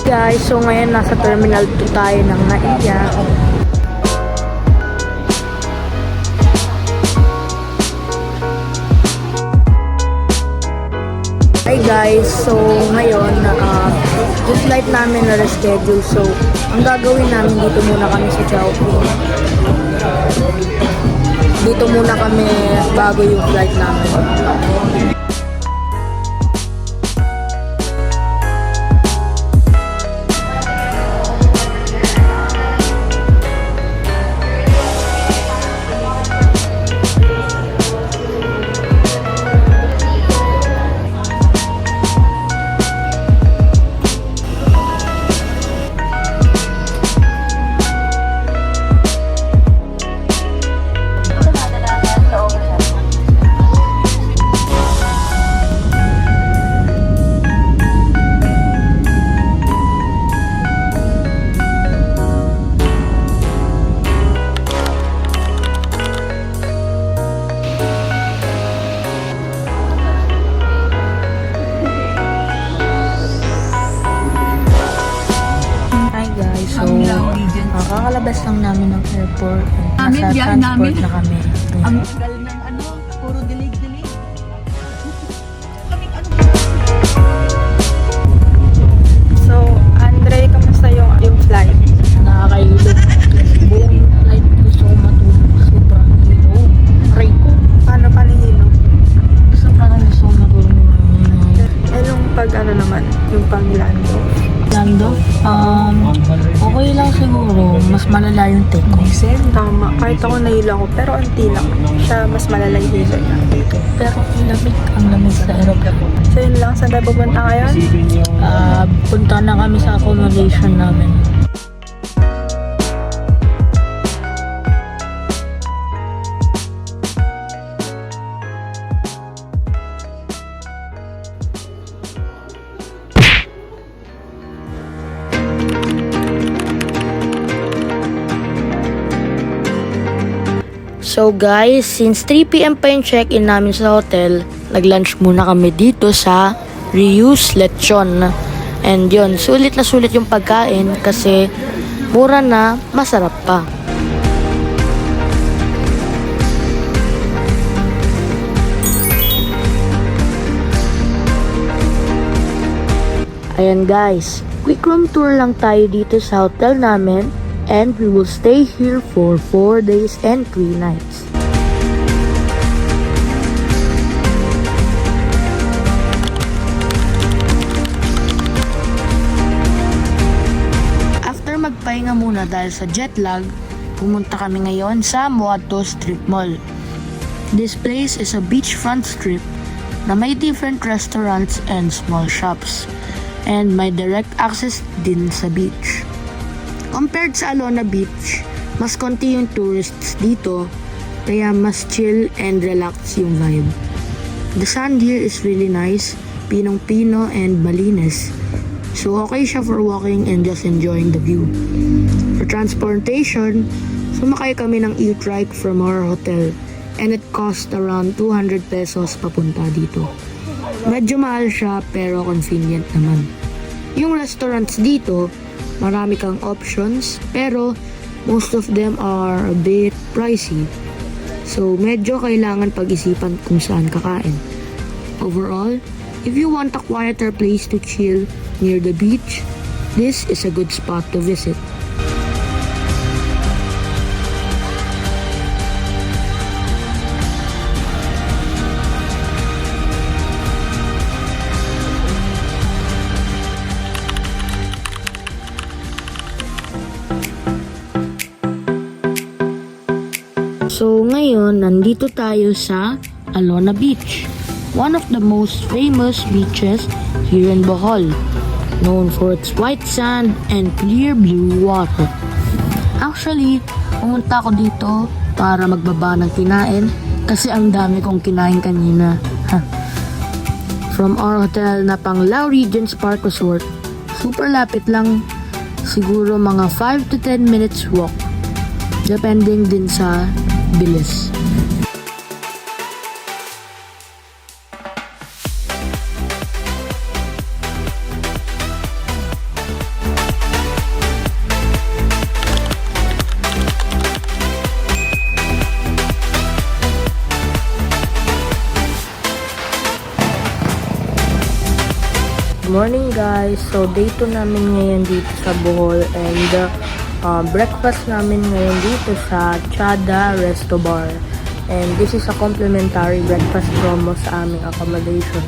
Guys, so ngayon nasa Terminal 2 tayo ng NAIA. Hi guys, so ngayon yung flight namin na reschedule. So ang gagawin namin, dito muna kami sa Chowking. Dito muna kami bago yung flight namin. Kakalabas lang namin ng airport. Nasa transport na kami. Ang tagal ng puro dilig-dilig. So, Andre, kamusta yung flight? Nakakailog. Buong flight gusto ko matulog. Sobrang hilog. Aray ko. Paano panihilo? Sobrang gusto ko matulog. Yung pag naman, yung pang-lando. Lando? Okay lang siguro. Mas malala yung take off. Tama. Kahit ako nahilo ako, pero unti lang. Siya mas malala yung hilo niya. Pero ang lamig sa aeroplano. So, yun lang. Saan tayo pupunta ngayon? Punta na kami sa accommodation namin. So guys, since 3 PM pa yung check-in namin sa hotel, nag-lunch muna kami dito sa Rius Lechon. And yun, sulit na sulit yung pagkain kasi mura na, masarap pa. Ayan guys, quick room tour lang tayo dito sa hotel namin. And we will stay here for 4 days and 3 nights. After magpahinga muna dahil sa jet lag, pumunta kami ngayon sa Moato Strip Mall. This place is a beachfront strip na may different restaurants and small shops. And may direct access din sa beach. Compared sa Alona Beach, mas konti yung tourists dito, kaya mas chill and relax yung vibe. The sand here is really nice, pinong-pino and malinis. So okay siya for walking and just enjoying the view. For transportation, sumakay kami ng e-trike from our hotel and it cost around 200 pesos papunta dito. Medyo mahal siya pero convenient naman. Yung restaurants dito, marami kang options, pero most of them are a bit pricey. So, medyo kailangan pag-isipan kung saan kakain. Overall, if you want a quieter place to chill near the beach, this is a good spot to visit. So ngayon, nandito tayo sa Alona Beach, one of the most famous beaches here in Bohol, known for its white sand and clear blue water. Actually, pumunta ako dito para magbaba ng kinain kasi ang dami kong kinain kanina. From our hotel na pang Lao Regents Park Resort, super lapit lang, siguro mga 5 to 10 minutes walk, depending din sa bilis. guys, so day 2 namin ngayon dito sa Bohol and breakfast namin ngayon dito sa Chada Resto Bar. And this is a complimentary breakfast promo sa aming accommodation.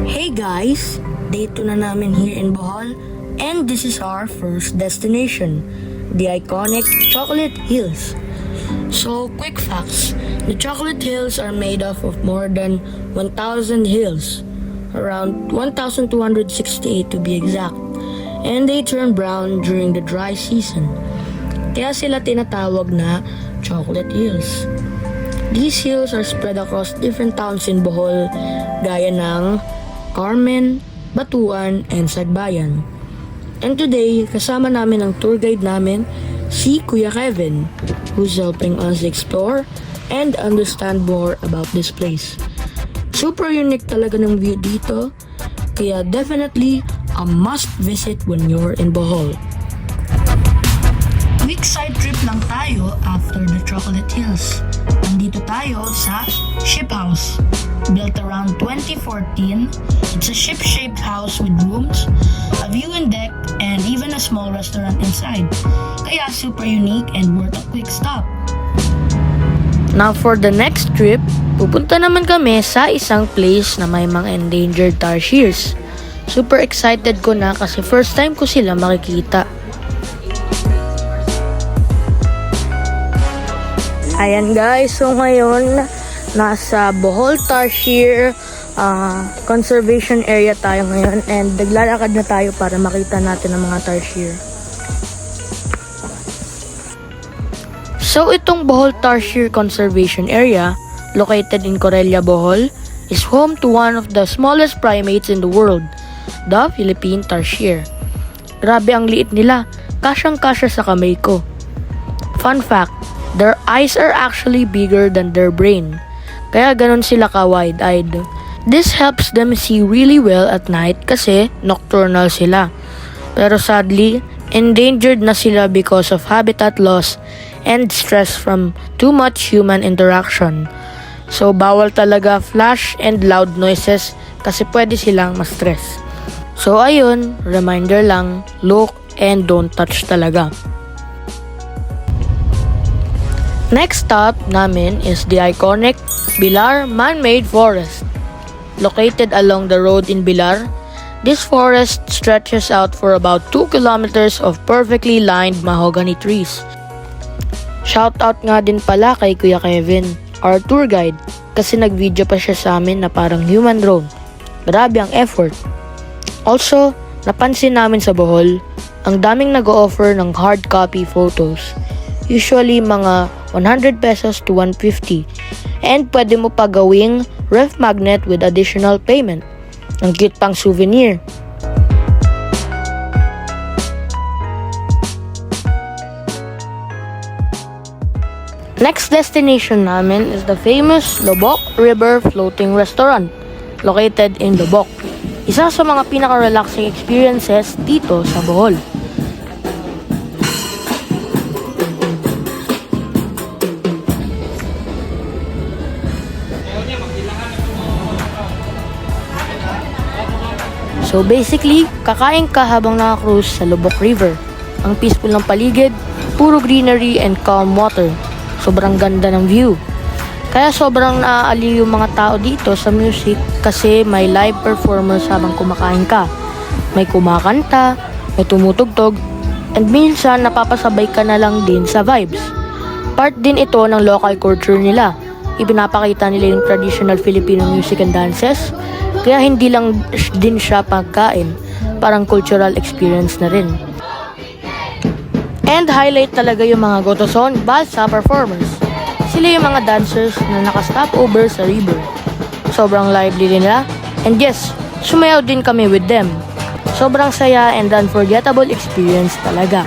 Hey guys! Day 2 na namin here in Bohol and this is our first destination, the iconic Chocolate Hills. So, quick facts. The Chocolate Hills are made up of more than 1,000 hills, around 1,268 to be exact, and they turn brown during the dry season. Kaya sila tinatawag na Chocolate Hills. These hills are spread across different towns in Bohol, gaya ng Carmen, Batuan, and Sagbayan. And today, kasama namin ang tour guide namin, si Kuya Kevin, who's helping us explore and understand more about this place. Super unique talaga ng view dito, kaya definitely a must visit when you're in Bohol. Quick side trip lang tayo after the Chocolate Hills. Nandito tayo sa Ship House. Built around 2014, it's a ship-shaped house with rooms, a viewing deck, and even a small restaurant inside. Kaya super unique and worth a quick stop. Now for the next trip, pupunta naman kami sa isang place na may mga endangered tarsiers. Super excited ko na kasi first time ko sila makikita. Ayan guys, so ngayon nasa Bohol Tarsier Conservation Area tayo ngayon and naglalakad na tayo para makita natin ang mga tarsier. So itong Bohol Tarsier Conservation Area, located in Corella, Bohol, is home to one of the smallest primates in the world, the Philippine tarsier. Grabe ang liit nila, kasyang-kasya sa kamay ko. Fun fact, their eyes are actually bigger than their brain. Kaya ganun sila ka-wide-eyed. This helps them see really well at night kasi nocturnal sila. Pero sadly, endangered na sila because of habitat loss and stress from too much human interaction. So bawal talaga flash and loud noises kasi pwede silang ma-stress. So ayun, reminder lang, look and don't touch talaga. Next stop namin is the iconic Bilar Man-Made Forest. Located along the road in Bilar, this forest stretches out for about 2 kilometers of perfectly lined mahogany trees. Shoutout nga din pala kay Kuya Kevin, our tour guide, kasi nag-video pa siya sa amin na parang human drone. Grabe ang effort. Also, napansin namin sa Bohol, ang daming nag-o-offer ng hard copy photos. Usually mga 100 pesos to 150. And pwede mo pa gawing ref magnet with additional payment. Ang cute pang souvenir. Next destination namin is the famous Lobok River Floating Restaurant, located in Lobok. Isa sa mga pinaka-relaxing experiences dito sa Bohol. So basically, kakain ka habang naka-cruise sa Lobok River. Ang peaceful ng paligid, puro greenery and calm water. Sobrang ganda ng view. Kaya sobrang naaaliw yung mga tao dito sa music kasi may live performers habang kumakain ka. May kumakanta, may tumutugtog, and minsan napapasabay ka na lang din sa vibes. Part din ito ng local culture nila. Ipinapakita nila yung traditional Filipino music and dances. Kaya hindi lang din siya pagkain, parang cultural experience na rin. And highlight talaga yung mga Gotoson Balsa performers. Sila yung mga dancers na nakastop over sa river. Sobrang lively nila, and yes, sumayaw din kami with them. Sobrang saya and unforgettable experience talaga.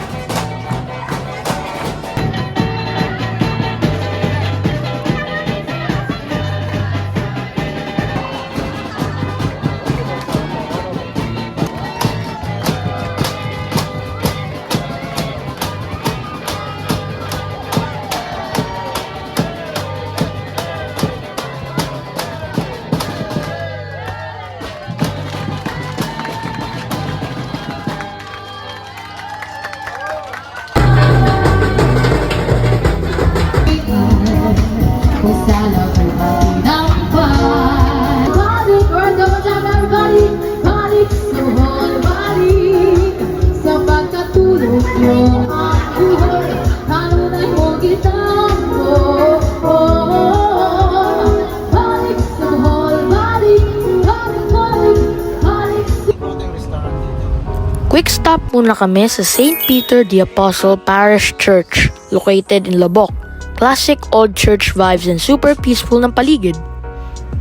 Nag-stop muna kami sa St. Peter the Apostle Parish Church located in Lubbock. Classic old church vibes and super peaceful ng paligid.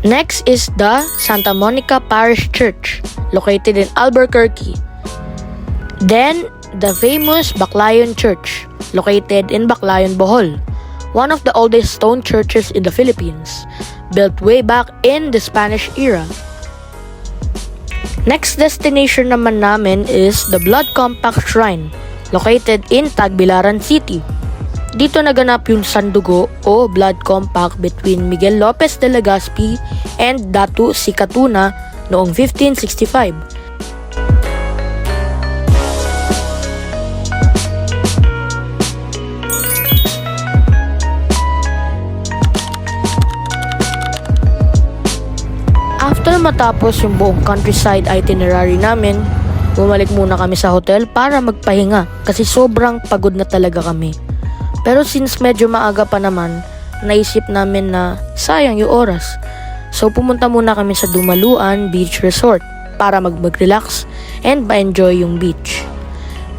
Next is the Santa Monica Parish Church located in Albuquerque. Then, the famous Baclayon Church located in Baclayon, Bohol. One of the oldest stone churches in the Philippines, built way back in the Spanish era. Next destination naman namin is the Blood Compact Shrine, located in Tagbilaran City. Dito naganap yung sandugo o blood compact between Miguel Lopez de Legazpi and Datu Sikatuna noong 1565. After matapos yung buong countryside itinerary namin, bumalik muna kami sa hotel para magpahinga kasi sobrang pagod na talaga kami. Pero since medyo maaga pa naman, naisip namin na sayang yung oras. So pumunta muna kami sa Dumaluan Beach Resort para mag-relax and ma-enjoy yung beach.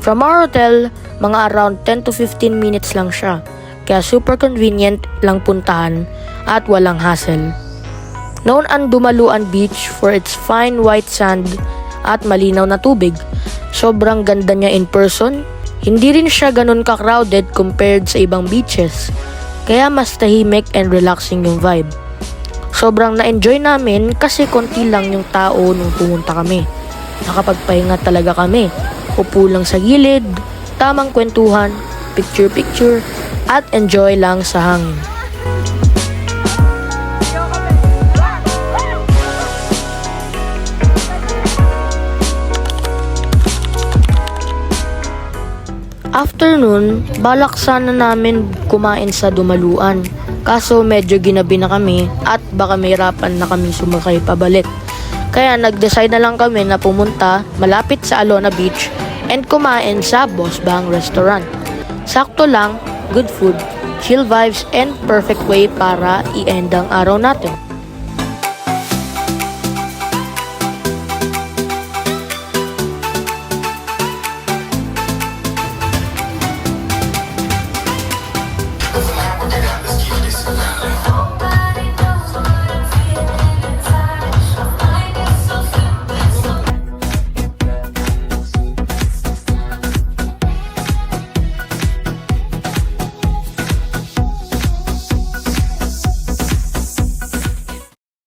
From our hotel, mga around 10 to 15 minutes lang siya. Kaya super convenient lang puntahan at walang hassle. Known ang Dumaluan Beach for its fine white sand at malinaw na tubig. Sobrang ganda niya in person. Hindi rin siya ganun ka-crowded compared sa ibang beaches. Kaya mas tahimik and relaxing yung vibe. Sobrang na-enjoy namin kasi konti lang yung tao nung pumunta kami. Nakapagpahinga talaga kami. Upo lang sa gilid, tamang kwentuhan, picture-picture, at enjoy lang sa hangin. After nun, balak sana namin kumain sa Dumaluan. Kaso medyo ginabi na kami at baka mahirapan na kami sumakay pabalik. Kaya nag-decide na lang kami na pumunta malapit sa Alona Beach and kumain sa Boss Bang Restaurant. Sakto lang, good food, chill vibes and perfect way para i-end ang araw natin.